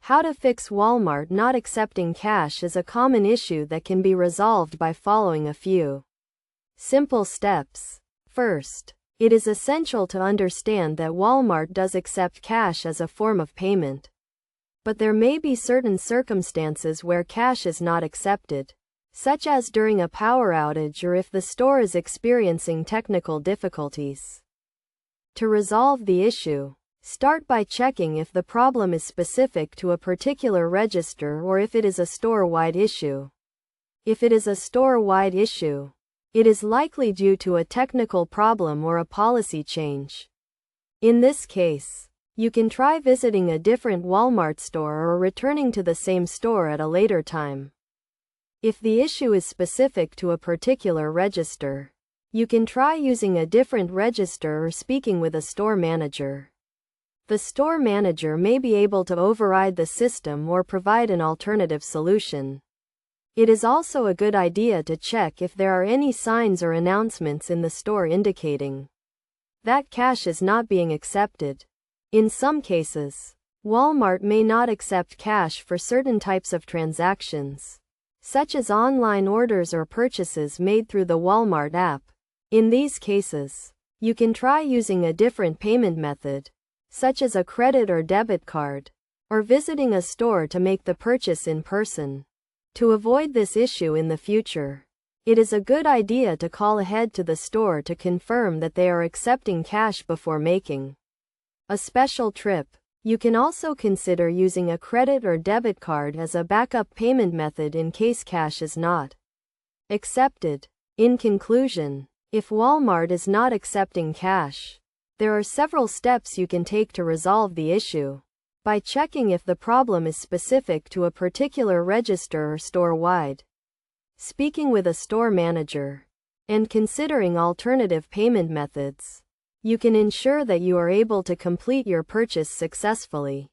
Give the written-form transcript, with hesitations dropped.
How to fix Walmart not accepting cash is a common issue that can be resolved by following a few simple steps. First, it is essential to understand that Walmart does accept cash as a form of payment. But there may be certain circumstances where cash is not accepted, such as during a power outage or if the store is experiencing technical difficulties. To resolve the issue, start by checking if the problem is specific to a particular register or if it is a store-wide issue. If it is a store-wide issue, it is likely due to a technical problem or a policy change. In this case, you can try visiting a different Walmart store or returning to the same store at a later time. If the issue is specific to a particular register, you can try using a different register or speaking with a store manager. The store manager may be able to override the system or provide an alternative solution. It is also a good idea to check if there are any signs or announcements in the store indicating that cash is not being accepted. In some cases, Walmart may not accept cash for certain types of transactions, such as online orders or purchases made through the Walmart app. In these cases, you can try using a different payment method, such as a credit or debit card, or visiting a store to make the purchase in person. To avoid this issue in the future, it is a good idea to call ahead to the store to confirm that they are accepting cash before making a special trip. You can also consider using a credit or debit card as a backup payment method in case cash is not accepted. In conclusion, if Walmart is not accepting cash, there are several steps you can take to resolve the issue. By checking if the problem is specific to a particular register or store-wide, speaking with a store manager, and considering alternative payment methods, you can ensure that you are able to complete your purchase successfully.